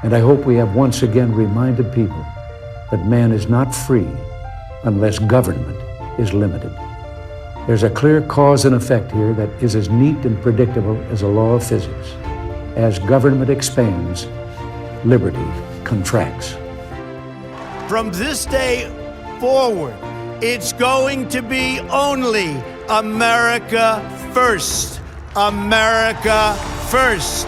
And I hope we have once again reminded people that man is not free unless government is limited. There's a clear cause and effect here that is as neat and predictable as a law of physics. As government expands, liberty contracts. From this day forward, it's going to be only America first. America first.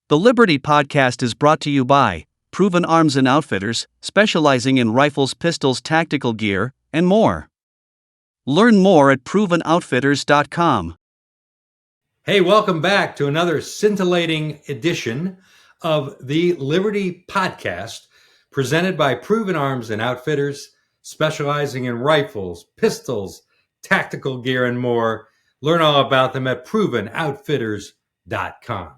The Liberty Podcast is brought to you by Proven Arms and Outfitters, specializing in rifles, pistols, tactical gear, and more. Learn more at ProvenOutfitters.com. Hey, welcome back to another scintillating edition of the Liberty Podcast, presented by Proven Arms and Outfitters, specializing in rifles, pistols, tactical gear, and more. Learn all about them at ProvenOutfitters.com.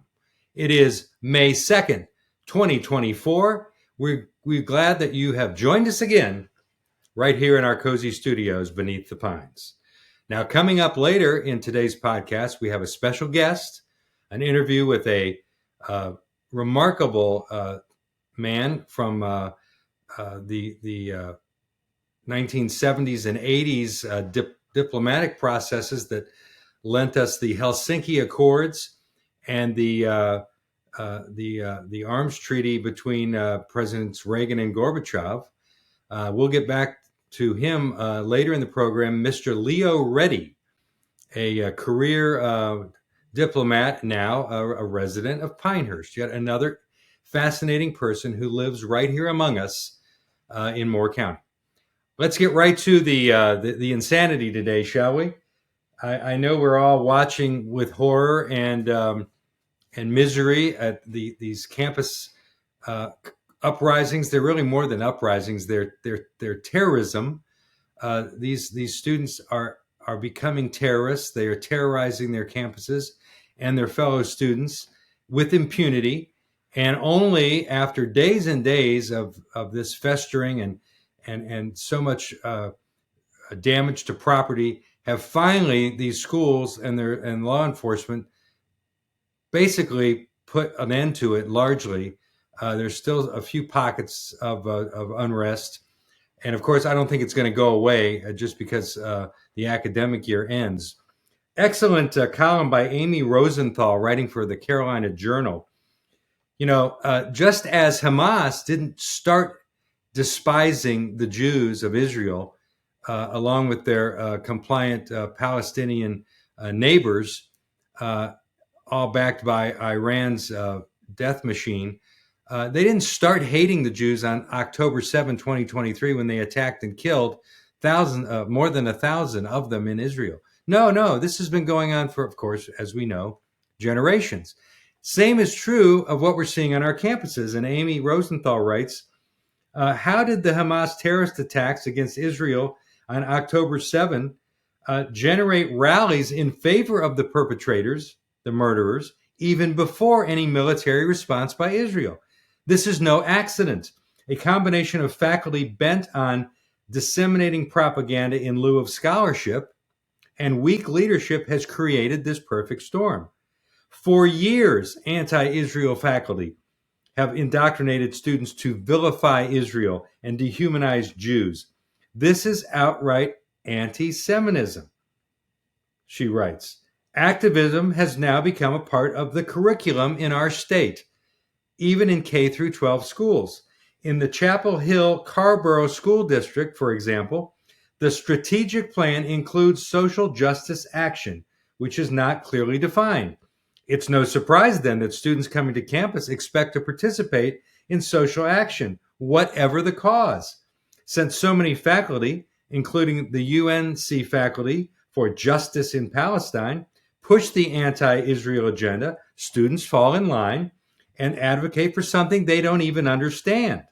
It is May 2nd, 2024. We're glad that you have joined us again right here in our cozy studios beneath the pines. Now, coming up later in today's podcast, we have a special guest, an interview with a remarkable man from the 1970s and 80s diplomatic processes that lent us the Helsinki Accords and the arms treaty between Presidents Reagan and Gorbachev. We'll get back to him later in the program. Mr. Leo Reddy, a career diplomat, now a resident of Pinehurst. Yet another fascinating person who lives right here among us in Moore County. Let's get right to the insanity today, shall we? I know we're all watching with horror and misery at these campus uprisings. They're really more than uprisings. They're terrorism. These students are becoming terrorists. They are terrorizing their campuses and their fellow students with impunity. And only after days and days of this festering and so much damage to property, have finally these schools and law enforcement basically put an end to it largely. There's still a few pockets of unrest. And of course, I don't think it's going to go away just because the academic year ends. Excellent column by Amy Rosenthal, writing for the Carolina Journal. You know, just as Hamas didn't start despising the Jews of Israel, along with their compliant Palestinian neighbors, all backed by Iran's death machine. They didn't start hating the Jews on October 7, 2023, when they attacked and killed more than 1,000 of them in Israel. No, this has been going on for, of course, as we know, generations. Same is true of what we're seeing on our campuses. And Amy Rosenthal writes, how did the Hamas terrorist attacks against Israel on October 7 generate rallies in favor of the perpetrators, the murderers, even before any military response by Israel? This is no accident. A combination of faculty bent on disseminating propaganda in lieu of scholarship and weak leadership has created this perfect storm. For years, anti-Israel faculty have indoctrinated students to vilify Israel and dehumanize Jews. This is outright anti-Semitism, she writes. Activism has now become a part of the curriculum in our state, even in K through 12 schools. In the Chapel Hill Carborough School District, for example, the strategic plan includes social justice action, which is not clearly defined. It's no surprise then that students coming to campus expect to participate in social action, whatever the cause. Since so many faculty, including the UNC faculty for Justice in Palestine, push the anti-Israel agenda, students fall in line and advocate for something they don't even understand.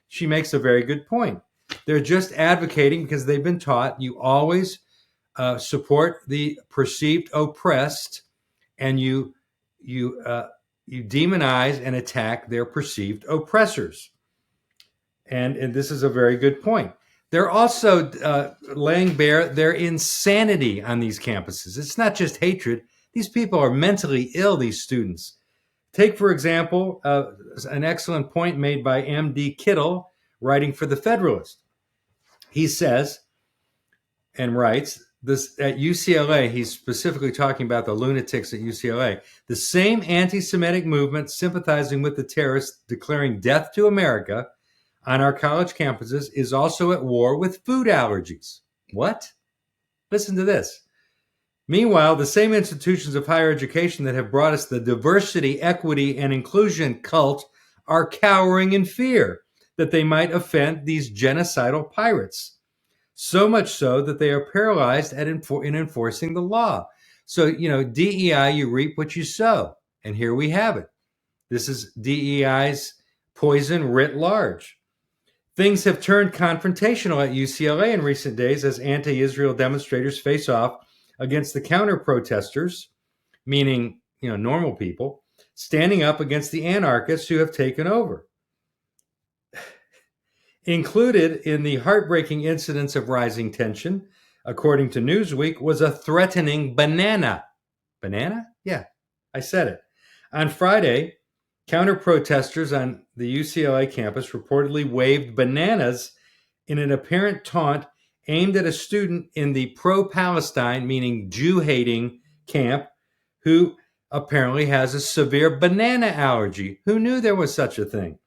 She makes a very good point. They're just advocating because they've been taught you always support the perceived oppressed, and you you demonize and attack their perceived oppressors. And this is a very good point. They're also laying bare their insanity on these campuses. It's not just hatred. These people are mentally ill, these students. Take, for example, an excellent point made by M.D. Kittle, writing for The Federalist. He says and writes, this at UCLA, he's specifically talking about the lunatics at UCLA, the same anti-Semitic movement sympathizing with the terrorists declaring death to America on our college campuses is also at war with food allergies. What? Listen to this. Meanwhile, the same institutions of higher education that have brought us the diversity, equity, and inclusion cult are cowering in fear that they might offend these genocidal pirates. So much so that they are paralyzed in enforcing the law. So, DEI, you reap what you sow. And here we have it. This is DEI's poison writ large. Things have turned confrontational at UCLA in recent days as anti-Israel demonstrators face off against the counter-protesters, meaning, normal people, standing up against the anarchists who have taken over. Included in the heartbreaking incidents of rising tension, according to Newsweek, was a threatening banana. Banana? Yeah, I said it. On Friday, counter-protesters on the UCLA campus reportedly waved bananas in an apparent taunt aimed at a student in the pro-Palestine, meaning Jew-hating camp, who apparently has a severe banana allergy. Who knew there was such a thing?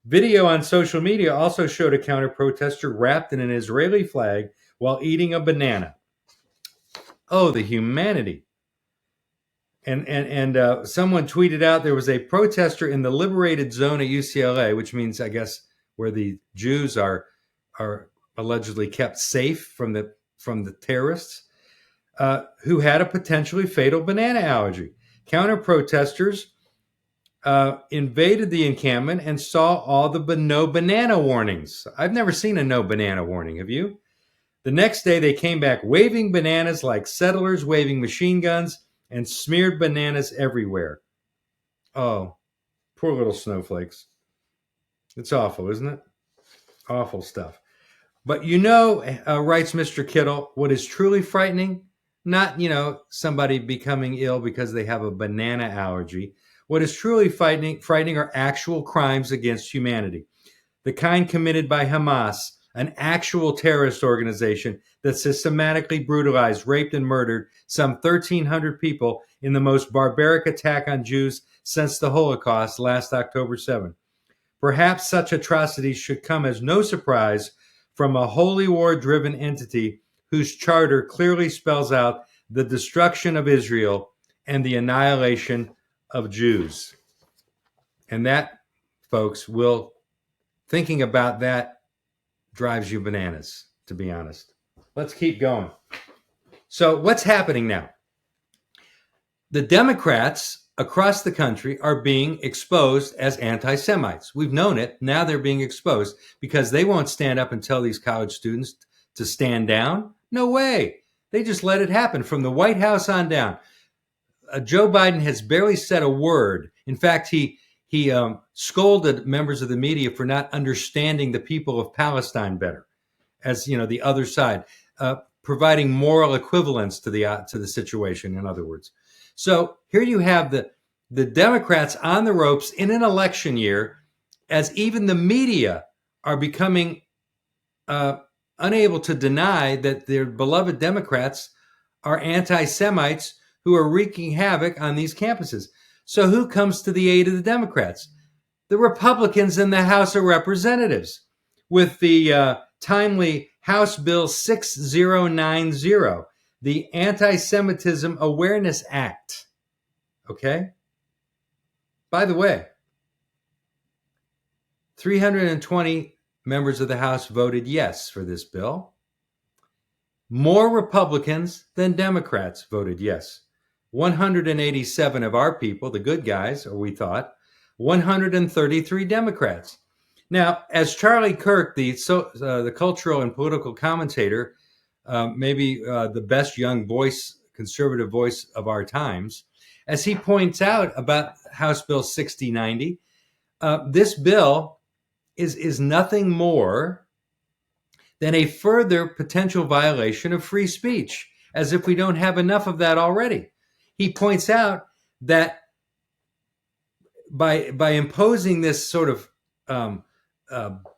Video on social media also showed a counter-protester wrapped in an Israeli flag while eating a banana. Oh, the humanity. And someone tweeted out there was a protester in the liberated zone at UCLA, which means, I guess, where the Jews are allegedly kept safe from the terrorists, who had a potentially fatal banana allergy. Counter-protesters invaded the encampment and saw all the no banana warnings. I've never seen a no banana warning. Have you? The next day, they came back waving bananas like settlers waving machine guns and smeared bananas everywhere. Oh, poor little snowflakes. It's awful, isn't it? Awful stuff. But writes Mr. Kittle, what is truly frightening? Not, somebody becoming ill because they have a banana allergy. What is truly frightening are actual crimes against humanity. The kind committed by Hamas, an actual terrorist organization that systematically brutalized, raped, and murdered some 1,300 people in the most barbaric attack on Jews since the Holocaust last October 7. Perhaps such atrocities should come as no surprise from a holy war-driven entity whose charter clearly spells out the destruction of Israel and the annihilation of Jews. And that, folks, thinking about that drives you bananas, to be honest. Let's keep going. So what's happening now? The Democrats across the country are being exposed as anti-Semites. We've known it. Now they're being exposed because they won't stand up and tell these college students to stand down. No way. They just let it happen from the White House on down. Joe Biden has barely said a word. In fact, he scolded members of the media for not understanding the people of Palestine better, as the other side, providing moral equivalence to the situation. In other words, so here you have the Democrats on the ropes in an election year, as even the media are becoming unable to deny that their beloved Democrats are anti-Semites who are wreaking havoc on these campuses. So who comes to the aid of the Democrats? The Republicans in the House of Representatives with the timely House Bill 6090, the Anti-Semitism Awareness Act. Okay? By the way, 320 members of the House voted yes for this bill. More Republicans than Democrats voted yes. 187 of our people, the good guys, or we thought, 133 Democrats. Now, as Charlie Kirk, the cultural and political commentator, maybe the best young voice, conservative voice of our times, as he points out about House Bill 6090, this bill is nothing more than a further potential violation of free speech, as if we don't have enough of that already. He points out that by imposing this sort of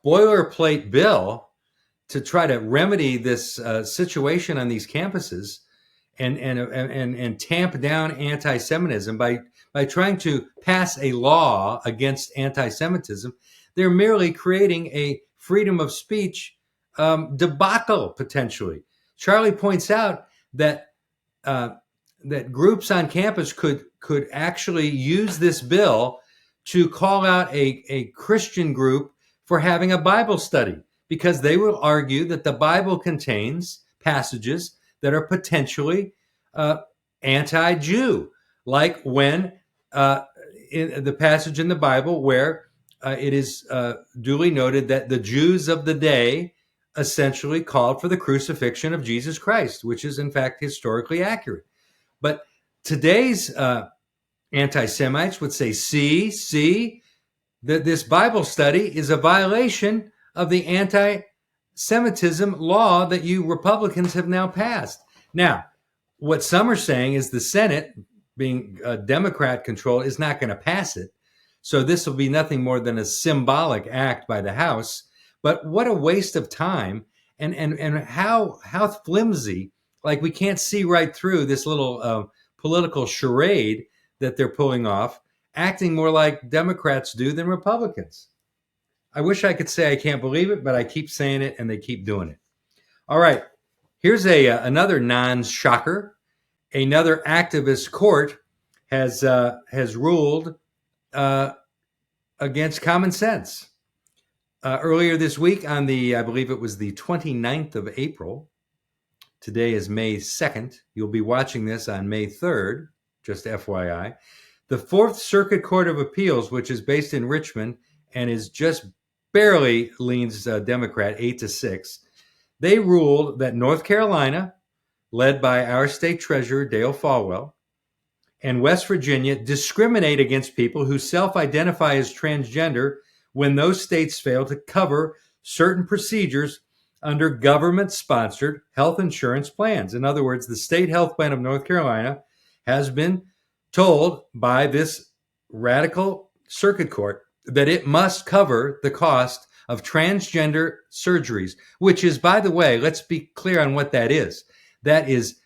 boilerplate bill to try to remedy this situation on these campuses and tamp down anti-Semitism, by trying to pass a law against anti-Semitism, they're merely creating a freedom of speech debacle, potentially. Charlie points out that that groups on campus could actually use this bill to call out a Christian group for having a Bible study, because they will argue that the Bible contains passages that are potentially anti-Jew, like when in the passage in the Bible where it is duly noted that the Jews of the day essentially called for the crucifixion of Jesus Christ, which is in fact historically accurate. But today's anti-Semites would say, see, that this Bible study is a violation of the anti-Semitism law that you Republicans have now passed. Now, what some are saying is the Senate, being Democrat controlled, is not going to pass it. So this will be nothing more than a symbolic act by the House. But what a waste of time, and how flimsy, like we can't see right through this little political charade that they're pulling off, acting more like Democrats do than Republicans. I wish I could say I can't believe it, but I keep saying it and they keep doing it. All right, here's another non-shocker. Another activist court has ruled against common sense. Earlier this week on I believe it was the 29th of April, today is May 2nd, you'll be watching this on May 3rd, just FYI, the Fourth Circuit Court of Appeals, which is based in Richmond and is just barely leans Democrat 8-6, they ruled that North Carolina, led by our state treasurer, Dale Folwell, and West Virginia discriminate against people who self-identify as transgender when those states fail to cover certain procedures under government-sponsored health insurance plans. In other words, the state health plan of North Carolina has been told by this radical circuit court that it must cover the cost of transgender surgeries, which is, by the way, let's be clear on what that is. That is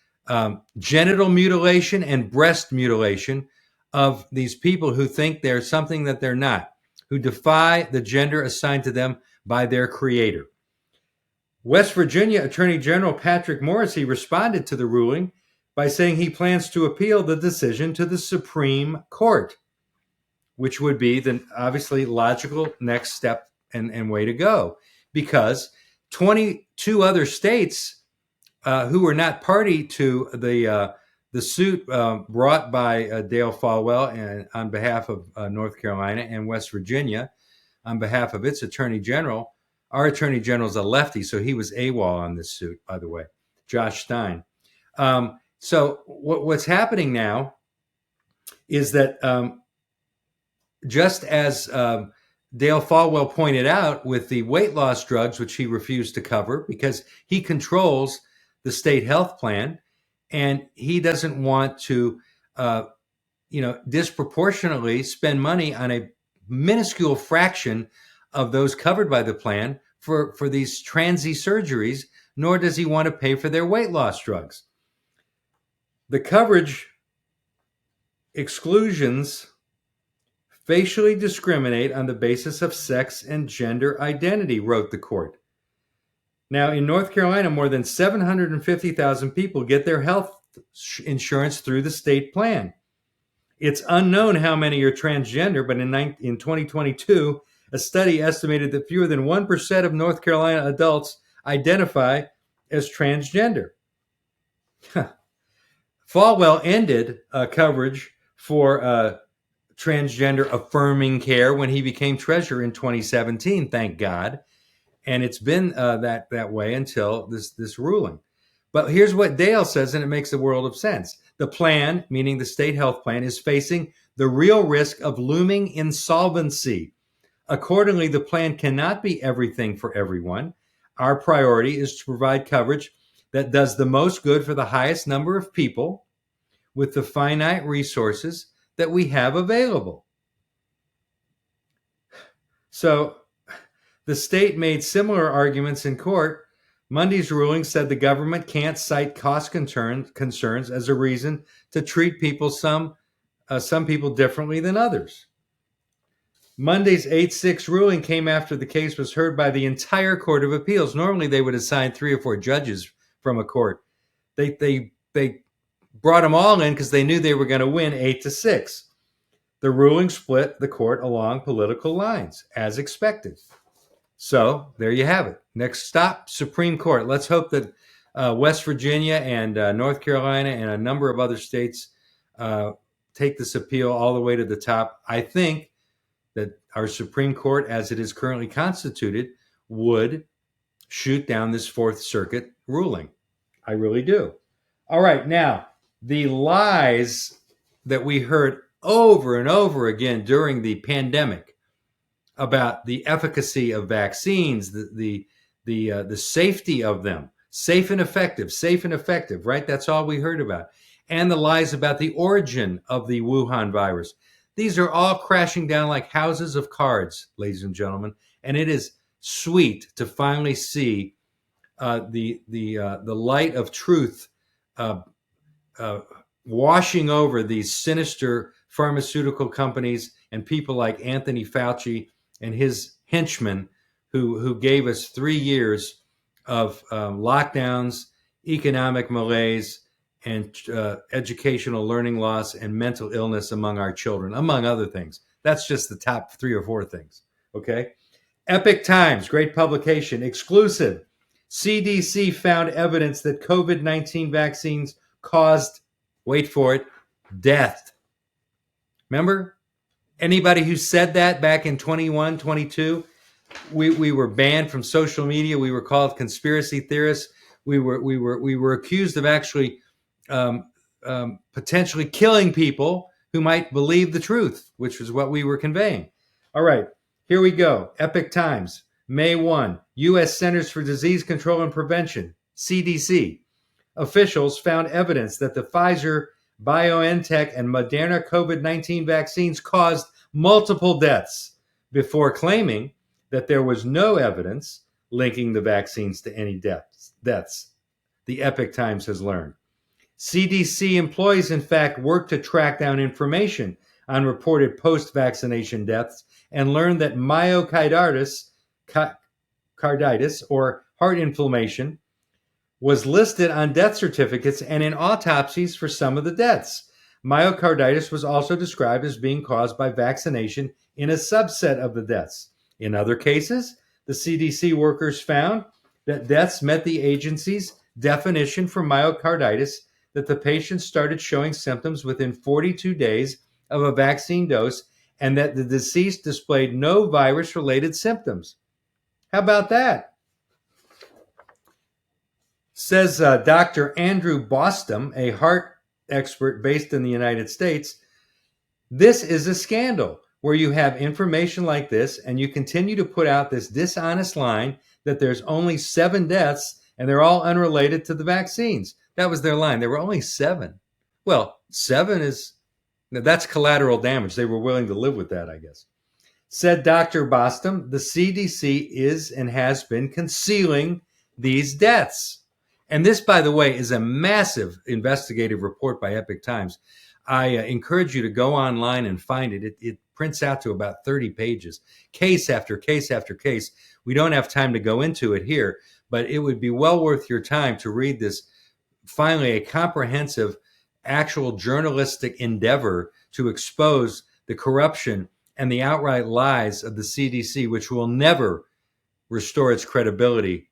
genital mutilation and breast mutilation of these people who think they're something that they're not, who defy the gender assigned to them by their creator. West Virginia Attorney General Patrick Morrisey responded to the ruling by saying he plans to appeal the decision to the Supreme Court, which would be the obviously logical next step and way to go, because 22 other states who were not party to the suit brought by Dale Folwell and on behalf of North Carolina, and West Virginia on behalf of its attorney general. Our attorney general is a lefty, so he was AWOL on this suit, by the way, Josh Stein. So what's happening now is that just as Dale Folwell pointed out with the weight loss drugs, which he refused to cover because he controls the state health plan, and he doesn't want to, disproportionately spend money on a minuscule fraction of those covered by the plan for these transy surgeries, nor does he want to pay for their weight loss drugs. The coverage exclusions facially discriminate on the basis of sex and gender identity, wrote the court. Now, in North Carolina, more than 750,000 people get their health insurance through the state plan. It's unknown how many are transgender, but in 2022, a study estimated that fewer than 1% of North Carolina adults identify as transgender. Folwell ended coverage for transgender affirming care when he became treasurer in 2017, thank God. And it's been that way until this ruling. But here's what Dale says, and it makes a world of sense. The plan, meaning the state health plan, is facing the real risk of looming insolvency. Accordingly, the plan cannot be everything for everyone. Our priority is to provide coverage that does the most good for the highest number of people with the finite resources that we have available. So the state made similar arguments in court. Monday's ruling said the government can't cite cost concerns as a reason to treat people some people differently than others. Monday's 8-6 ruling came after the case was heard by the entire Court of Appeals. Normally, they would assign 3 or 4 judges from a court. They brought them all in because they knew they were going to win 8-6. The ruling split the court along political lines, as expected. So there you have it. Next stop, Supreme Court. Let's hope that West Virginia and North Carolina and a number of other states take this appeal all the way to the top. I think that our Supreme Court, as it is currently constituted, would shoot down this Fourth Circuit ruling. I really do. All right, now, the lies that we heard over and over again during the pandemic about the efficacy of vaccines, the safety of them, safe and effective, right? That's all we heard about. And the lies about the origin of the Wuhan virus. These are all crashing down like houses of cards, ladies and gentlemen. And it is sweet to finally see the light of truth washing over these sinister pharmaceutical companies and people like Anthony Fauci and his henchmen who gave us 3 years of lockdowns, economic malaise, and educational learning loss and mental illness among our children, among other things. That's just the top 3 or 4 things, okay? Epic Times, great publication, exclusive. CDC found evidence that COVID-19 vaccines caused, wait for it, death. Remember? Anybody who said that back in 21, 22, we were banned from social media. We were called conspiracy theorists. We were accused of actually potentially killing people who might believe the truth, which was what we were conveying. All right, here we go. Epic Times, May 1, U.S. Centers for Disease Control and Prevention, CDC. Officials found evidence that the Pfizer, BioNTech, and Moderna COVID-19 vaccines caused multiple deaths before claiming that there was no evidence linking the vaccines to any deaths. The Epic Times has learned. CDC employees, in fact, worked to track down information on reported post-vaccination deaths and learned that myocarditis, or heart inflammation, was listed on death certificates and in autopsies for some of the deaths. Myocarditis was also described as being caused by vaccination in a subset of the deaths. In other cases, the CDC workers found that deaths met the agency's definition for myocarditis, that the patient started showing symptoms within 42 days of a vaccine dose, and that the deceased displayed no virus-related symptoms. How about that? Says Dr. Andrew Bostom, a heart expert based in the United States, this is a scandal where you have information like this and you continue to put out this dishonest line that there's only 7 deaths and they're all unrelated to the vaccines. That was their line. There were only 7. Well, 7 that's collateral damage. They were willing to live with that, I guess. Said Dr. Bostom, the CDC is and has been concealing these deaths. And this, by the way, is a massive investigative report by Epic Times. I encourage you to go online and find it. It prints out to about 30 pages, case after case after case. We don't have time to go into it here, but it would be well worth your time to read this, finally, a comprehensive, actual journalistic endeavor to expose the corruption and the outright lies of the CDC, which will never restore its credibility,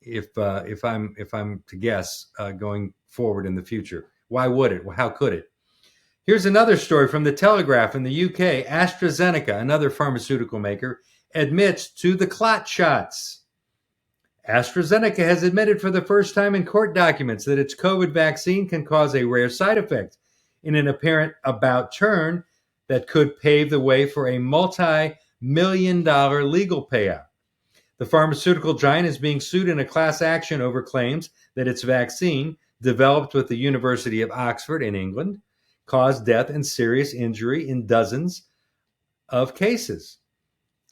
if I'm to guess, going forward in the future. Why would it? How could it? Here's another story from the Telegraph in the UK. AstraZeneca, another pharmaceutical maker, admits to the clot shots. AstraZeneca has admitted for the first time in court documents that its COVID vaccine can cause a rare side effect in an apparent about turn that could pave the way for a multi-million-dollar legal payout. The pharmaceutical giant is being sued in a class action over claims that its vaccine, developed with the University of Oxford in England, caused death and serious injury in dozens of cases.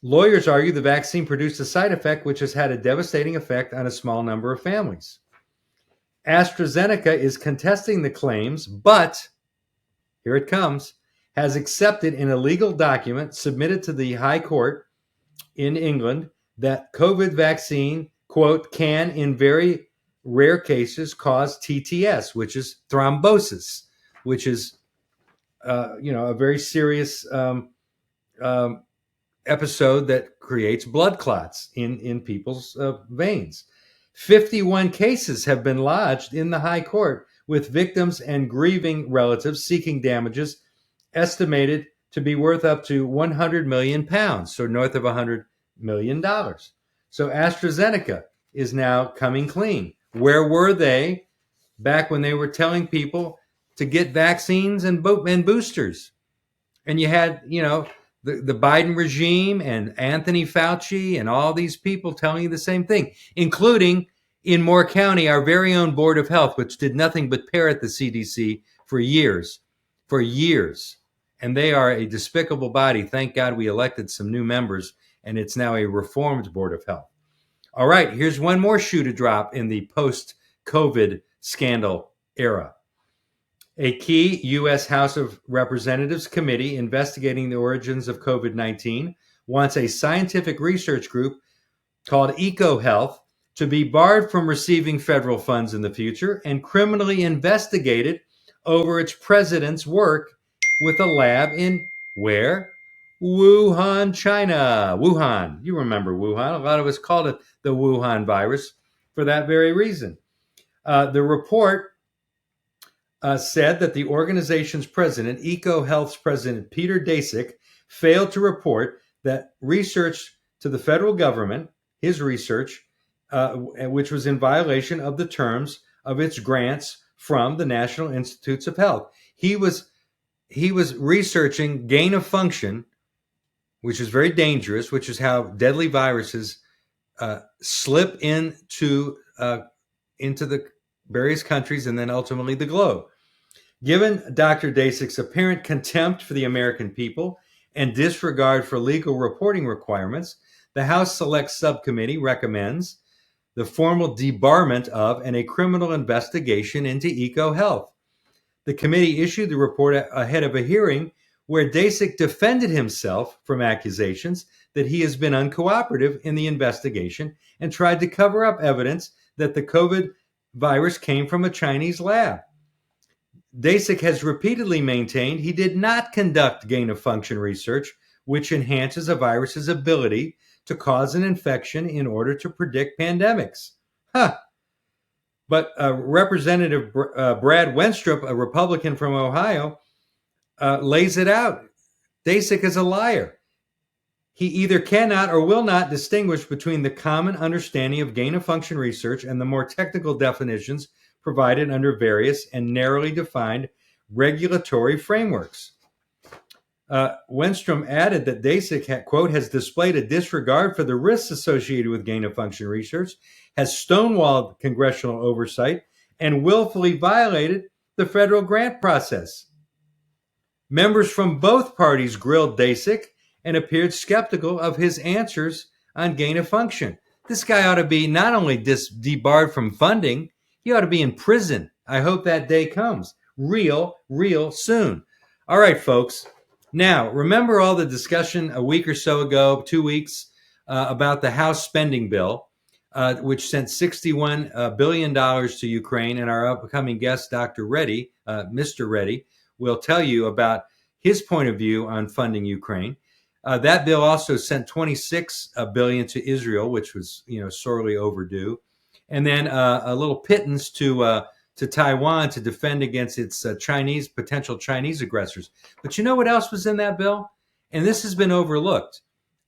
Lawyers argue the vaccine produced a side effect which has had a devastating effect on a small number of families. AstraZeneca is contesting the claims, but, here it comes, has accepted in a legal document submitted to the High Court in England that COVID vaccine, quote, can in very rare cases cause TTS, which is thrombosis, which is, a very serious episode that creates blood clots in people's veins. 51 cases have been lodged in the High Court with victims and grieving relatives seeking damages estimated to be worth up to 100 million pounds, so north of $100 million. So AstraZeneca is now coming clean. Where were they back when they were telling people to get vaccines and boosters? And you had, the Biden regime and Anthony Fauci and all these people telling you the same thing, including in Moore County, our very own Board of Health, which did nothing but parrot the CDC for years. And they are a despicable body. Thank God we elected some new members, and it's now a reformed Board of Health. All right, here's one more shoe to drop in the post-COVID scandal era. A key U.S. House of Representatives committee investigating the origins of COVID-19 wants a scientific research group called EcoHealth to be barred from receiving federal funds in the future and criminally investigated over its president's work with a lab in where? Wuhan, China. Wuhan. You remember Wuhan. A lot of us called it the Wuhan virus for that very reason. The report said that the organization's president, EcoHealth's president, Peter Daszak, failed to report that research to the federal government, his research, which was in violation of the terms of its grants from the National Institutes of Health. He was researching gain of function, which is very dangerous, which is how deadly viruses slip into the various countries and then ultimately the globe. Given Dr. Daszak's apparent contempt for the American people and disregard for legal reporting requirements, the House Select Subcommittee recommends the formal debarment of and a criminal investigation into EcoHealth. The committee issued the report ahead of a hearing where Daszak defended himself from accusations that he has been uncooperative in the investigation and tried to cover up evidence that the COVID virus came from a Chinese lab. Daszak has repeatedly maintained he did not conduct gain-of-function research, which enhances a virus's ability to cause an infection in order to predict pandemics. But Representative Brad Wenstrup, a Republican from Ohio, lays it out. Daszak is a liar. He either cannot or will not distinguish between the common understanding of gain-of-function research and the more technical definitions provided under various and narrowly defined regulatory frameworks. Wenstrom added that Daszak, quote, has displayed a disregard for the risks associated with gain-of-function research, has stonewalled congressional oversight, and willfully violated the federal grant process. Members from both parties grilled Daszak and appeared skeptical of his answers on gain-of-function. This guy ought to be not only debarred from funding, he ought to be in prison. I hope that day comes real soon. All right, folks. Now, remember all the discussion a week or so ago, 2 weeks, about the House spending bill, which sent $61 billion to Ukraine. And our upcoming guest, Dr. Reddy, Mr. Reddy, will tell you about his point of view on funding Ukraine. That bill also sent $26 billion to Israel, which was, sorely overdue. And then a little pittance to Taiwan to defend against its potential Chinese aggressors. But you know what else was in that bill? And this has been overlooked.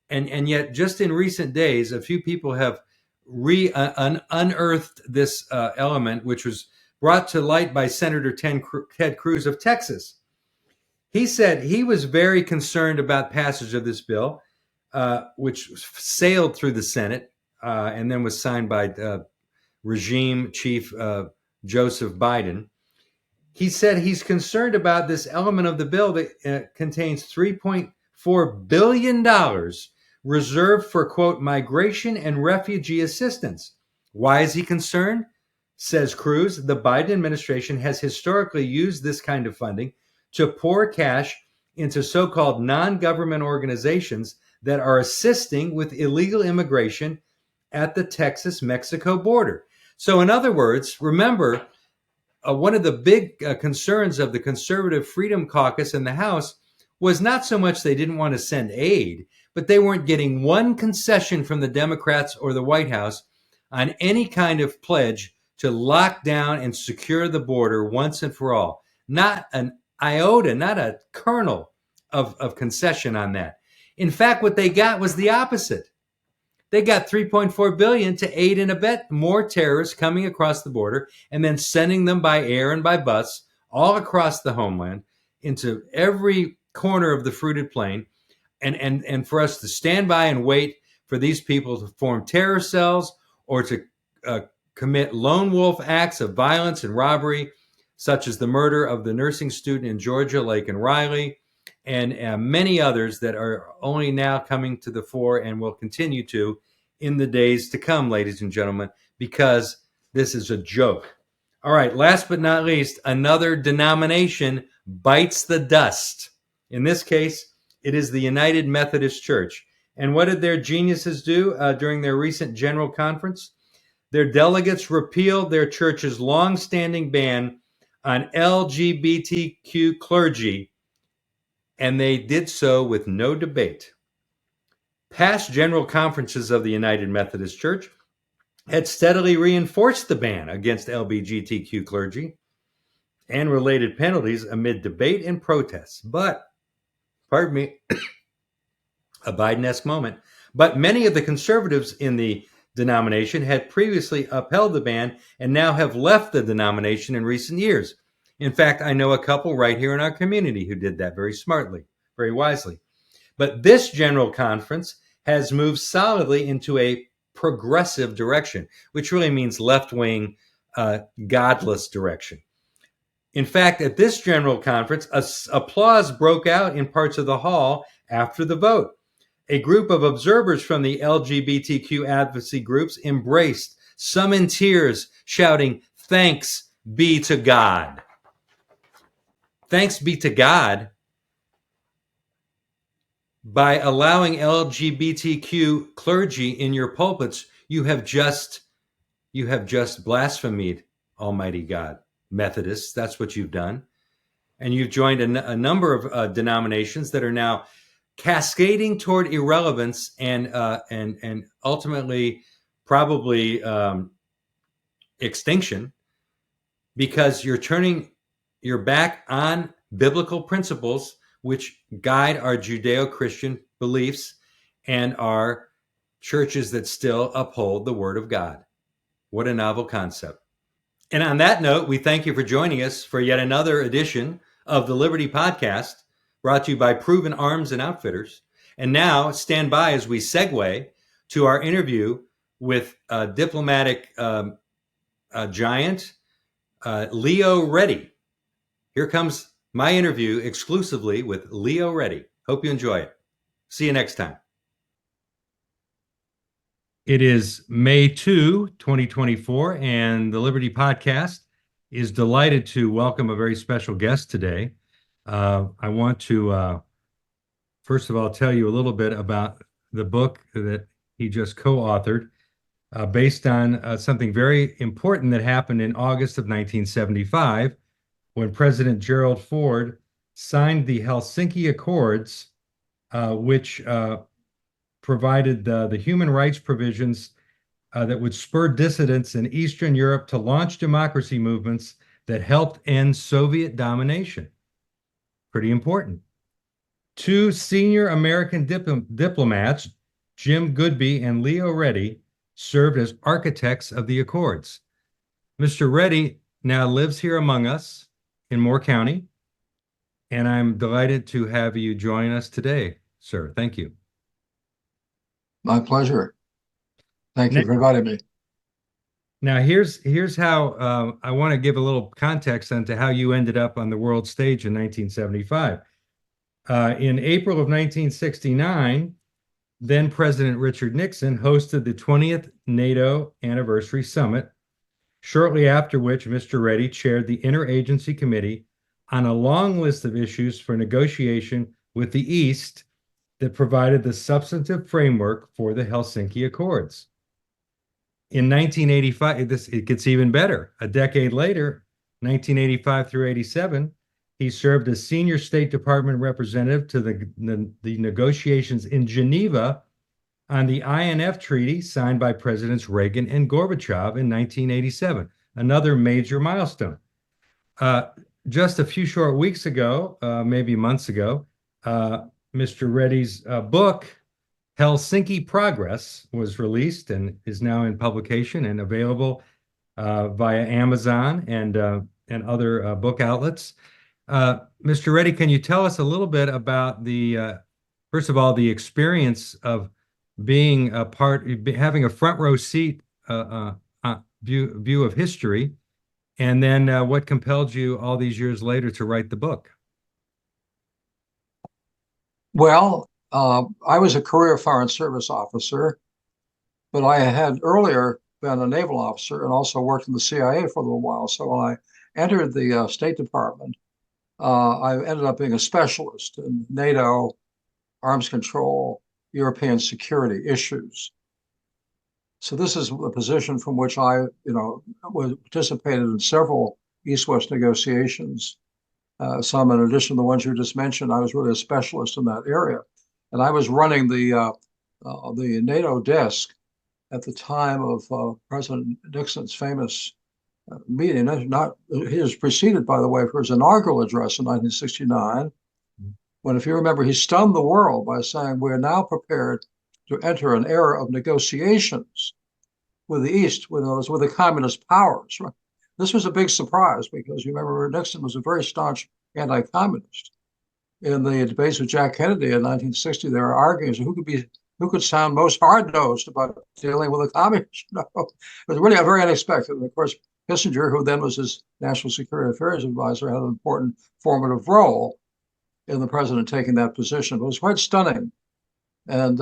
And yet, just in recent days, a few people have unearthed this element, which was brought to light by Senator Ted Cruz of Texas. He said he was very concerned about passage of this bill, which sailed through the Senate and then was signed by regime chief Joseph Biden. He said he's concerned about this element of the bill that contains $3.4 billion reserved for, quote, migration and refugee assistance. Why is he concerned? Says Cruz, the Biden administration has historically used this kind of funding to pour cash into so-called non-government organizations that are assisting with illegal immigration at the Texas-Mexico border. So in other words, remember, one of the big concerns of the Conservative Freedom Caucus in the House was not so much they didn't want to send aid, but they weren't getting one concession from the Democrats or the White House on any kind of pledge to lock down and secure the border once and for all. Not an iota, not a kernel of concession on that. In fact, what they got was the opposite. They got $3.4 billion to aid and abet more terrorists coming across the border and then sending them by air and by bus all across the homeland into every corner of the fruited plain, and for us to stand by and wait for these people to form terror cells or to commit lone wolf acts of violence and robbery, such as the murder of the nursing student in Georgia, Laken Riley, and many others that are only now coming to the fore and will continue to in the days to come, ladies and gentlemen, because this is a joke. All right, last but not least, another denomination bites the dust. In this case, it is the United Methodist Church. And what did their geniuses do during their recent general conference? Their delegates repealed their church's long-standing ban on LGBTQ clergy, and they did so with no debate. Past general conferences of the United Methodist Church had steadily reinforced the ban against LGBTQ clergy and related penalties amid debate and protests. But, pardon me, a Biden-esque moment, but many of the conservatives in the denomination had previously upheld the ban and now have left the denomination in recent years. In fact, I know a couple right here in our community who did that very smartly, very wisely. But this general conference has moved solidly into a progressive direction, which really means left-wing, godless direction. In fact, at this general conference, applause broke out in parts of the hall after the vote. A group of observers from the LGBTQ advocacy groups embraced, some in tears, shouting, "Thanks be to God." Thanks be to God. By allowing LGBTQ clergy in your pulpits, you have just blasphemed Almighty God. Methodists, that's what you've done. And you've joined a number of denominations that are now cascading toward irrelevance and ultimately probably extinction, because you're turning your back on biblical principles which guide our Judeo-Christian beliefs and our churches that still uphold the Word of God. What a novel concept. And on that note, we thank you for joining us for yet another edition of the Liberty Podcast, brought to you by Proven Arms and Outfitters. And now, stand by as we segue to our interview with diplomatic giant Leo Reddy. Here comes my interview exclusively with Leo Reddy. Hope you enjoy it. See you next time. It is May 2, 2024, and the Liberty Podcast is delighted to welcome a very special guest today. I want to, first of all, tell you a little bit about the book that he just co-authored based on something very important that happened in August of 1975 when President Gerald Ford signed the Helsinki Accords, which provided the human rights provisions that would spur dissidents in Eastern Europe to launch democracy movements that helped end Soviet domination. Pretty important. Two senior American diplomats, Jim Goodby and Leo Reddy, served as architects of the Accords. Mr. Reddy now lives here among us in Moore County, and I'm delighted to have you join us today, sir. Thank you. My pleasure. Thank you for inviting me. Now, here's how I want to give a little context onto how you ended up on the world stage in 1975. In April of 1969, then President Richard Nixon hosted the 20th NATO Anniversary Summit, shortly after which Mr. Reddy chaired the Interagency Committee on a long list of issues for negotiation with the East that provided the substantive framework for the Helsinki Accords. In 1985, it gets even better. A decade later, 1985 through 87, he served as senior State Department representative to the negotiations in Geneva on the INF Treaty signed by Presidents Reagan and Gorbachev in 1987, another major milestone. Just a few short weeks ago, maybe months ago, Mr. Reddy's book, Helsinki Progress, was released and is now in publication and available via Amazon and other book outlets. Mr. Reddy, can you tell us a little bit about first of all, the experience of being having a front row seat view of history, and then what compelled you all these years later to write the book? Well, I was a career Foreign Service officer, but I had earlier been a naval officer and also worked in the CIA for a little while. So when I entered the State Department, I ended up being a specialist in NATO, arms control, European security issues. So this is a position from which I, participated in several East-West negotiations. Some, in addition to the ones you just mentioned, I was really a specialist in that area. And I was running the NATO desk at the time of President Nixon's famous meeting. He was preceded, by the way, for his inaugural address in 1969, when, if you remember, he stunned the world by saying, "We're now prepared to enter an era of negotiations with the East, with the communist powers." Right? This was a big surprise because you remember Nixon was a very staunch anti-communist. In the debates with Jack Kennedy in 1960, they were arguing who could sound most hard-nosed about dealing with the communists. It was really very unexpected. And of course, Kissinger, who then was his national security affairs advisor, had an important formative role in the president taking that position. It was quite stunning. And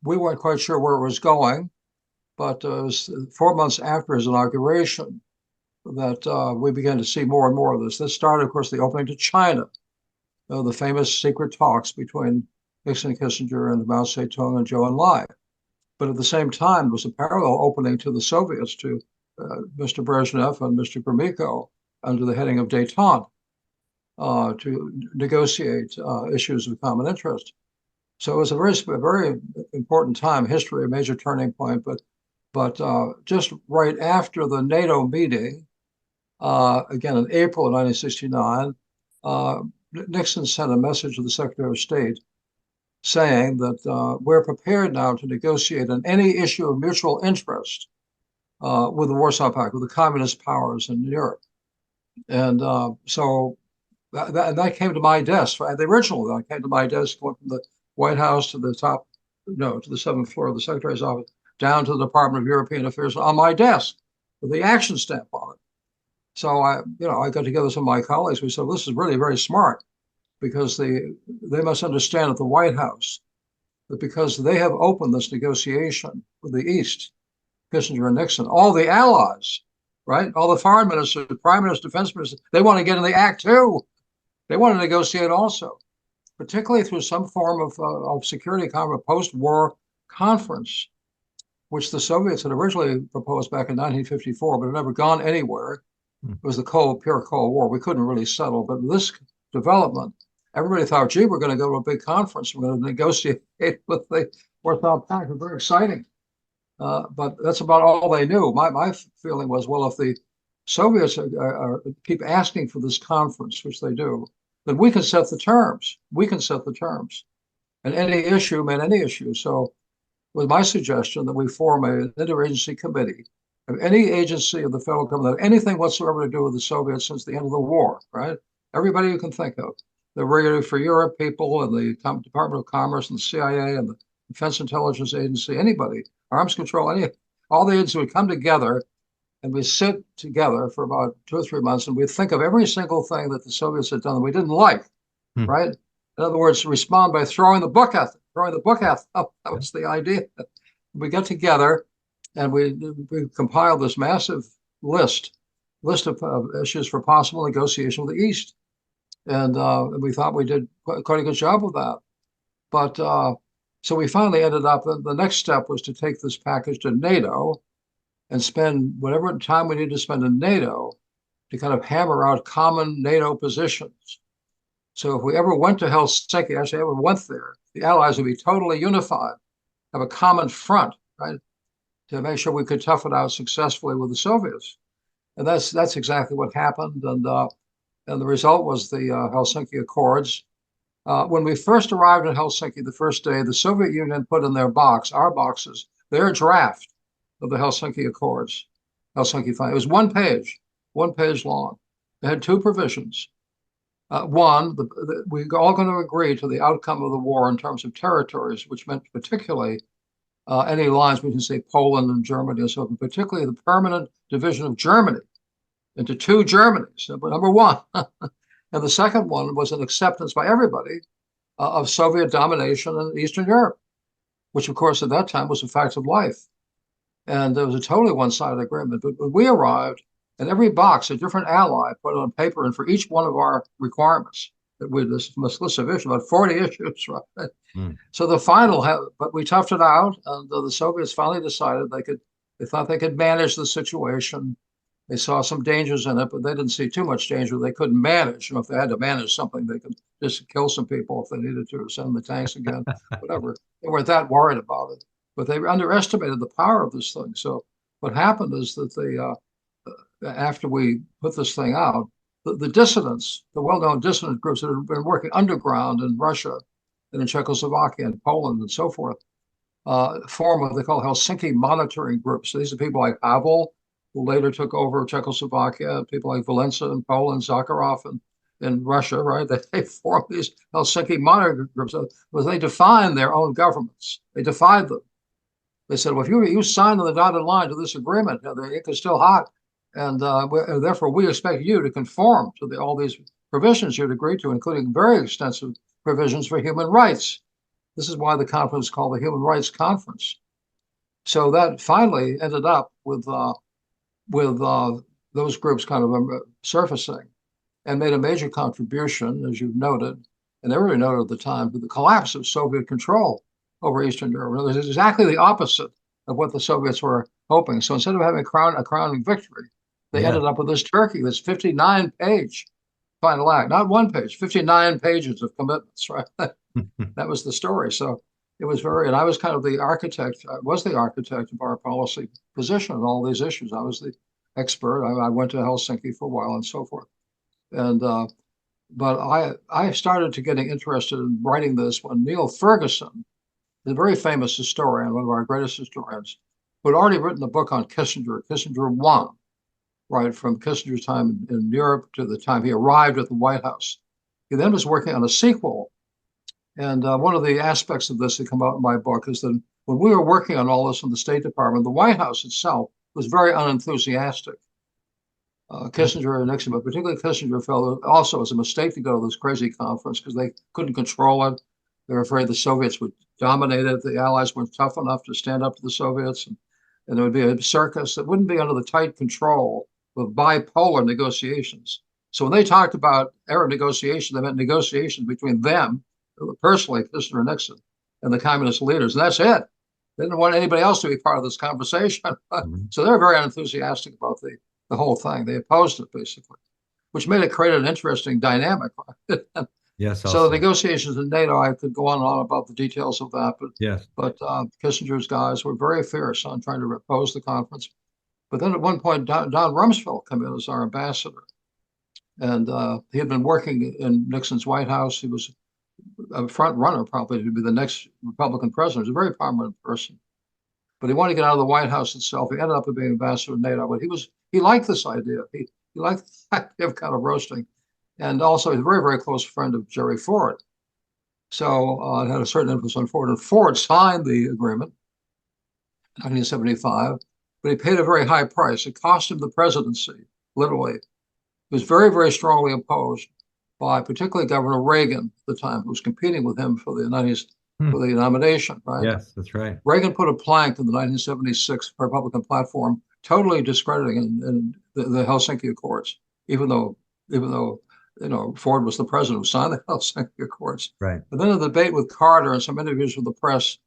we weren't quite sure where it was going, but it was 4 months after his inauguration that we began to see more and more of this. This started, of course, the opening to China, the famous secret talks between Nixon and Kissinger and Mao Zedong and Zhou Enlai. But at the same time, there was a parallel opening to the Soviets, to Mr. Brezhnev and Mr. Gromyko under the heading of détente to negotiate issues of common interest. So it was a very important time, history, a major turning point. But just right after the NATO meeting, again in April of 1969, Nixon sent a message to the Secretary of State saying that we're prepared now to negotiate on any issue of mutual interest with the Warsaw Pact, with the communist powers in Europe. And so that came to my desk. The original that came to my desk, went from the White House to the to the 7th floor of the Secretary's office, down to the Department of European Affairs on my desk with the action stamp on it. So I got together with some of my colleagues. We said, this is really very smart, because they must understand at the White House that because they have opened this negotiation with the East, Kissinger and Nixon, all the allies, right, all the foreign ministers, prime ministers, defense ministers, they want to get in the act too. They want to negotiate also, particularly through some form of security conference, post-war conference, which the Soviets had originally proposed back in 1954, but had never gone anywhere. It was the pure Cold War. We couldn't really settle. But this development, everybody thought, gee, we're going to go to a big conference. We're going to negotiate with the Warsaw Pact. It's very exciting. But that's about all they knew. My feeling was, well, if the Soviets keep asking for this conference, which they do, then we can set the terms. We can set the terms. And any issue meant any issue. So with my suggestion that we form an interagency committee of any agency of the federal government, anything whatsoever to do with the Soviets since the end of the war, right? Everybody you can think of, the Regulatory for Europe people and the Department of Commerce and the CIA and the Defense Intelligence Agency, anybody, arms control, all the agencies would come together and we sit together for about 2 or 3 months and we think of every single thing that the Soviets had done that we didn't like, right? In other words, respond by throwing the book at them, That was the idea. We get together and we compiled this massive list of issues for possible negotiation with the East. And we thought we did quite a good job with that. But so we finally ended up, the next step was to take this package to NATO and spend whatever time we need to spend in NATO to kind of hammer out common NATO positions. So if we ever went to Helsinki, actually ever went there, the Allies would be totally unified, have a common front, right, to make sure we could tough it out successfully with the Soviets. And that's exactly what happened. And the result was the Helsinki Accords. When we first arrived in Helsinki the first day, the Soviet Union put in their box, our boxes, their draft of the Helsinki Accords, Helsinki Fine. It was one page long. It had 2 provisions. One, we're all going to agree to the outcome of the war in terms of territories, which meant particularly any lines between, say, Poland and Germany and so forth, particularly the permanent division of Germany into 2 Germanys, number one. And the second one was an acceptance by everybody of Soviet domination in Eastern Europe, which, of course, at that time was a fact of life. And it was a totally one-sided agreement. But when we arrived, in every box, a different ally put it on paper, and for each one of our requirements, that we this list of issues, about 40 issues, right? So the final, but we toughed it out, and the Soviets finally decided they thought they could manage the situation. They saw some dangers in it, but they didn't see too much danger. They couldn't manage. If they had to manage something, they could just kill some people if they needed to, or send the tanks again, whatever. They weren't that worried about it, but they underestimated the power of this thing. So what happened is that after we put this thing out, the dissidents, the well-known dissident groups that had been working underground in Russia and in Czechoslovakia and Poland and so forth, form what they call Helsinki monitoring groups. So these are people like Havel, who later took over Czechoslovakia, people like Valensa in Poland, Zakharov in Russia, right? They formed these Helsinki monitoring groups. Well, they defined their own governments. They defied them. They said, well, if you signed on the dotted line to this agreement, the ink is still hot, and therefore we expect you to conform to all these provisions you'd agreed to, including very extensive provisions for human rights. This is why the conference is called the Human Rights Conference. So that finally ended up with those groups kind of surfacing and made a major contribution, as you've noted, and everybody noted at the time, to the collapse of Soviet control over Eastern Europe. It was exactly the opposite of what the Soviets were hoping. So instead of having a crowning victory, they ended up with this Turkey, this 59-page final act, not one page, 59 pages of commitments, right? That was the story. So it was and I was kind of the architect, I was the architect of our policy position on all these issues. I was the expert. I went to Helsinki for a while and so forth. And, but I started to getting interested in writing this when Neil Ferguson, the very famous historian, one of our greatest historians, who had already written a book on Kissinger, Kissinger 1, right, from Kissinger's time in Europe to the time he arrived at the White House. He then was working on a sequel. And one of the aspects of this that come out in my book is that when we were working on all this in the State Department, the White House itself was very unenthusiastic. Kissinger and Nixon, but particularly Kissinger, felt also it was a mistake to go to this crazy conference because they couldn't control it. They were afraid the Soviets would dominate it. The Allies weren't tough enough to stand up to the Soviets. And there would be a circus that wouldn't be under the tight control of bipolar negotiations. So when they talked about Arab negotiations, they meant negotiations between them, personally, Kissinger and Nixon, and the communist leaders. And that's it. They didn't want anybody else to be part of this conversation. So they were very unenthusiastic about the whole thing. They opposed it, basically, which made it create an interesting dynamic. Yes. So the negotiations in NATO, I could go on and on about the details of that, but Kissinger's guys were very fierce on trying to oppose the conference. But then at one point, Don Rumsfeld came in as our ambassador, and he had been working in Nixon's White House. He was a front runner, probably, to be the next Republican president. He was a very prominent person. but he wanted to get out of the White House itself. He ended up being ambassador to NATO, but he liked this idea. He liked the idea of kind of roasting, and also he's a very, very close friend of Jerry Ford. So it had a certain influence on Ford, and Ford signed the agreement in 1975, but he paid a very high price. It cost him the presidency, literally. He was very, very strongly opposed by particularly Governor Reagan at the time, who was competing with him for the 90s for the nomination, right? Yes, that's right. Reagan put a plank in the 1976 Republican platform, totally discrediting in the Helsinki Accords, even though Ford was the president who signed the Helsinki Accords. Right. But then a debate with Carter and some interviews with the press,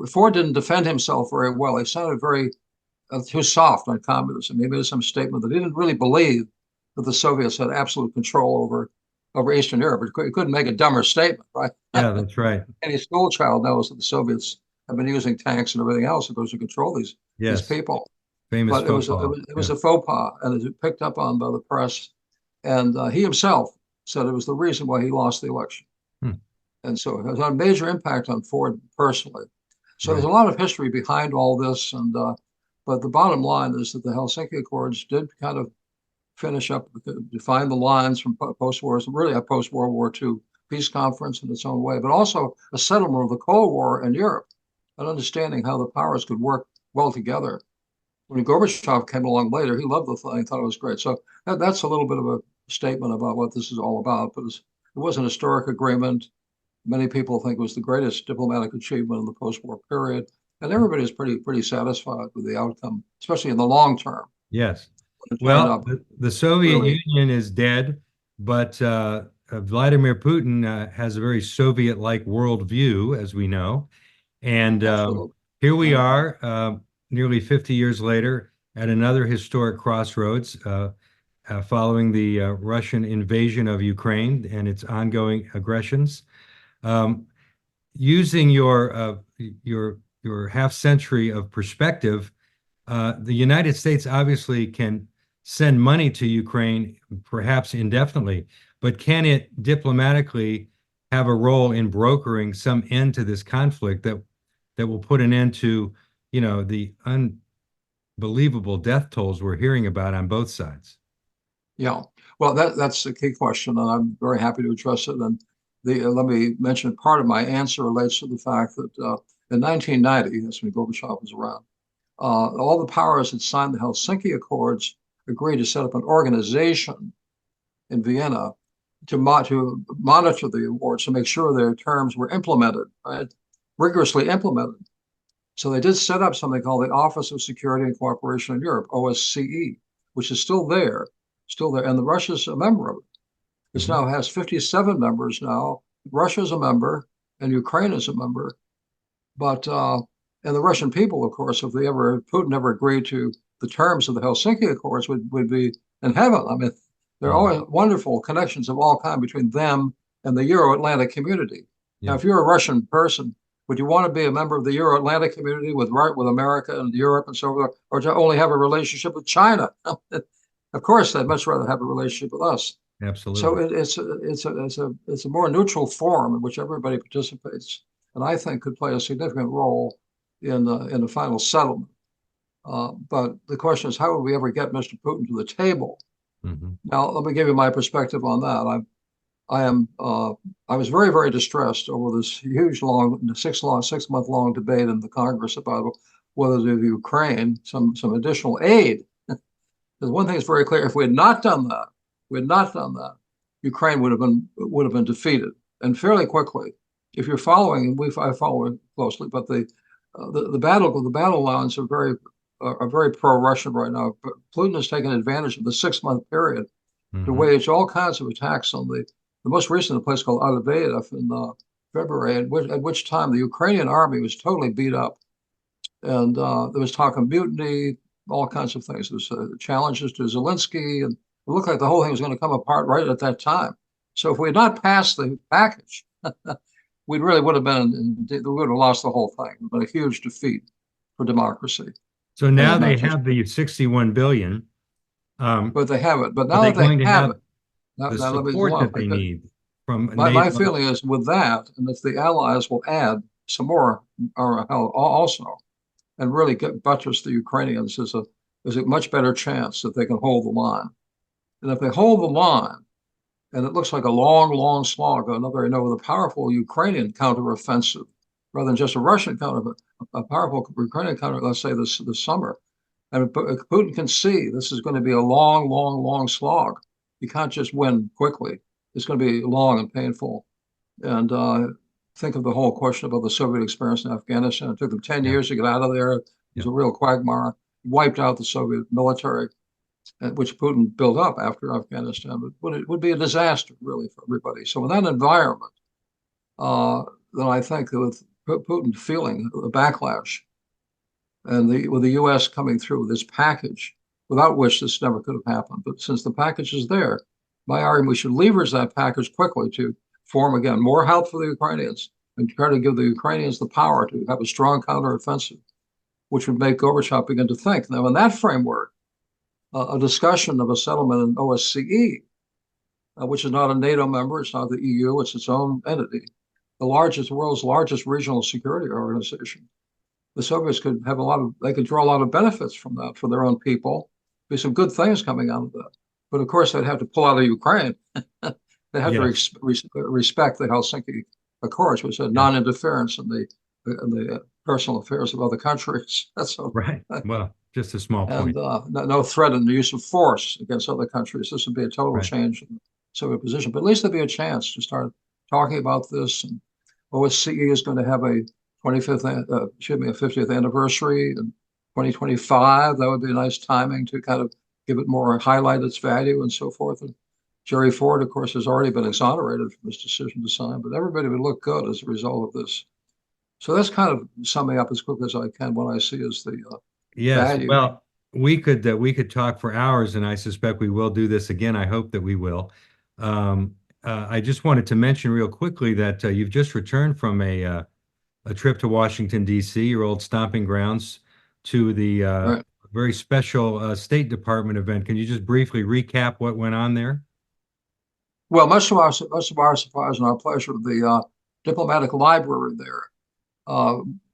Ford didn't defend himself very well. He sounded very too soft on communism. He made some statement that he didn't really believe that the Soviets had absolute control over Eastern Europe. He couldn't make a dumber statement, right? Yeah, that's right. Any school child knows that the Soviets have been using tanks and everything else in order to control these people. Famous but it was a faux pas, and it was picked up on by the press. And he himself said it was the reason why he lost the election. And so it has had a major impact on Ford personally. So there's a lot of history behind all this. But the bottom line is that the Helsinki Accords did kind of finish up, define the lines from post-war, really a post-World War II peace conference in its own way, but also a settlement of the Cold War in Europe, and understanding how the powers could work well together. When Gorbachev came along later, he loved the thing, thought it was great. So that's a little bit of a statement about what this is all about. But it was an historic agreement. Many people think it was the greatest diplomatic achievement in the post-war period, and everybody is pretty satisfied with the outcome, especially in the long term. Yes. Well, the Soviet Union is dead, but Vladimir Putin has a very Soviet-like worldview, as we know. And here we are, nearly 50 years later, at another historic crossroads, following the Russian invasion of Ukraine and its ongoing aggressions. Using your half century of perspective, the United States obviously can send money to Ukraine, perhaps indefinitely, but can it diplomatically have a role in brokering some end to this conflict that will put an end to, the unbelievable death tolls we're hearing about on both sides? Yeah, well, that's a key question, and I'm very happy to address it. And let me mention part of my answer relates to the fact that in 1990, that's when Gorbachev was around, all the powers that signed the Helsinki Accords agreed to set up an organization in Vienna to monitor the awards, to make sure their terms were implemented, right? Rigorously implemented. So they did set up something called the Office of Security and Cooperation in Europe, OSCE, which is still there, and Russia's a member of it. It now has 57 members now. Russia's a member, and Ukraine is a member. But and the Russian people, of course, if Putin ever agreed to the terms of the Helsinki Accords, would be in heaven. I mean, there are always wonderful connections of all kinds between them and the Euro-Atlantic community. Yeah. Now, if you're a Russian person, would you want to be a member of the Euro-Atlantic community with America and Europe and so forth, or to only have a relationship with China? Of course, I'd much rather have a relationship with us. Absolutely. So it's a more neutral forum in which everybody participates, and I think could play a significant role in the final settlement. But the question is, how would we ever get Mr. Putin to the table? Now, let me give you my perspective on that. I was very, very distressed over this huge, six-month-long debate in the Congress about whether to give Ukraine some additional aid. Because one thing is very clear: if we had not done that, Ukraine would have been defeated, and fairly quickly. If you're following, I follow it closely, but the battle lines are very pro-Russian right now. But Putin has taken advantage of the 6-month period to wage all kinds of attacks on the most recent place called Alexeyev in February, at which time the Ukrainian army was totally beat up, and there was talk of mutiny, all kinds of things. There was challenges to Zelensky, and it looked like the whole thing was going to come apart right at that time. So if we had not passed the package, we would have lost the whole thing. It would have been a huge defeat for democracy. So now they have the 61 billion. But they have it. But now that they have it, the support that they need from my feeling is with that, and if the Allies will add some more are held also, and really buttress the Ukrainians is a much better chance that they can hold the line. And if they hold the line, and it looks like a long, long slog, with a powerful Ukrainian counteroffensive, rather than just a Russian a powerful Ukrainian counter, let's say this summer. And Putin can see this is going to be a long, long, long slog. You can't just win quickly. It's going to be long and painful. And think of the whole question about the Soviet experience in Afghanistan. It took them 10 years to get out of there. It was a real quagmire. Wiped out the Soviet military, which Putin built up after Afghanistan. But it would be a disaster, really, for everybody. So in that environment, then I think that with Putin feeling the backlash, and with the U.S. coming through with this package, without which this never could have happened. But since the package is there, my argument, we should leverage that package quickly to form, again, more help for the Ukrainians and try to give the Ukrainians the power to have a strong counteroffensive, which would make Gorbachev begin to think. Now, in that framework, a discussion of a settlement in OSCE, which is not a NATO member, it's not the EU, it's its own entity, the world's largest regional security organization. The Soviets could have they could draw a lot of benefits from that for their own people. Be some good things coming out of that. But of course, they'd have to pull out of Ukraine. They have to respect the Helsinki Accords, which said non-interference in the personal affairs of other countries. That's all. Right. Well, just a small point. And no threat in the use of force against other countries. This would be a total change in the Soviet position. But at least there'd be a chance to start talking about this. And OSCE is going to have a 50th anniversary in 2025. That would be a nice timing to kind of give it more, highlight its value and so forth. And Jerry Ford, of course, has already been exonerated from his decision to sign, but everybody would look good as a result of this. So that's kind of summing up as quickly as I can what I see as the value. Well, we could talk for hours, and I suspect we will do this again. I hope that we will. I just wanted to mention real quickly that you've just returned from a trip to Washington, D.C., your old stomping grounds, to the very special State Department event. Can you just briefly recap what went on there? Well, much to our surprise and our pleasure, the diplomatic library there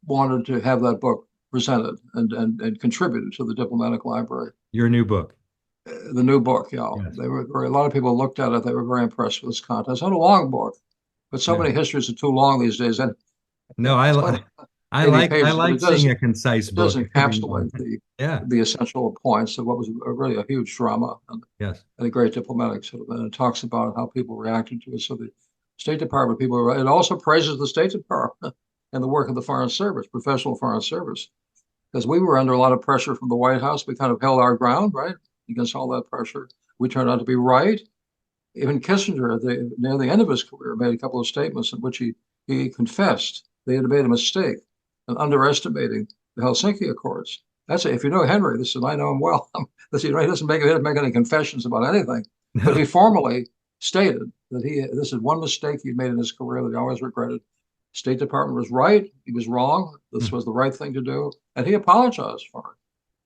wanted to have that book presented and contributed to the diplomatic library. Your new book. The new book, yeah. Yes. A lot of people looked at it. They were very impressed with this content. It's not a long book, but so many histories are too long these days. And no, I like seeing a concise book. It does encapsulate the essential points of what was really a huge drama and a great diplomatic sort of, and it talks about how people reacted to it. So the State Department people, it also praises the State Department and the work of the Foreign Service, professional Foreign Service, because we were under a lot of pressure from the White House. We kind of held our ground, right, against all that pressure. We turned out to be right. Even Kissinger, near the end of his career, made a couple of statements in which he confessed they had made a mistake in underestimating the Helsinki Accords. That's it. If you know Henry, this is, I know him well. He doesn't make any confessions about anything, but he formally stated that this is one mistake he'd made in his career that he always regretted. State Department was right. He was wrong. This was the right thing to do. And he apologized for it,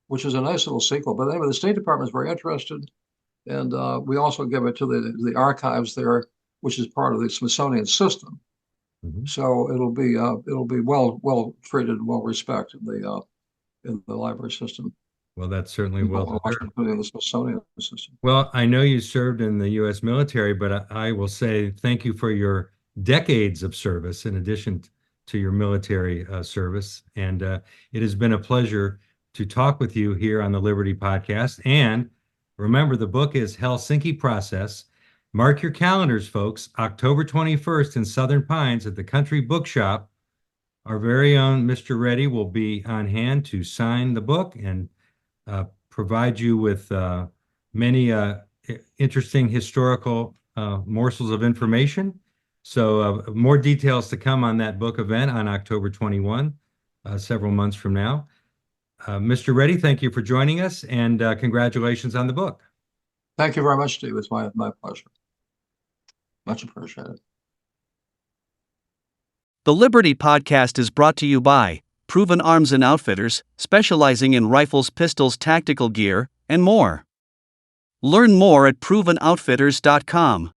which is a nice little sequel. But anyway, the State Department is very interested. And we also give it to the archives there, which is part of the Smithsonian system. Mm-hmm. So it'll be well treated and well respected in the library system. Well, that's certainly well in the Smithsonian system. Well, I know you served in the U.S. military, but I will say thank you for your decades of service in addition to your military service. And it has been a pleasure to talk with you here on the Liberty Podcast. And remember, the book is Helsinki Process. Mark your calendars, folks. October 21st in Southern Pines at the Country Bookshop. Our very own Mr. Reddy will be on hand to sign the book and provide you with many interesting historical morsels of information. So more details to come on that book event on October 21, several months from now. Mr. Reddy, thank you for joining us, and congratulations on the book. Thank you very much, Steve. It's my pleasure. Much appreciated. The Liberty Podcast is brought to you by Proven Arms and Outfitters, specializing in rifles, pistols, tactical gear, and more. Learn more at ProvenOutfitters.com.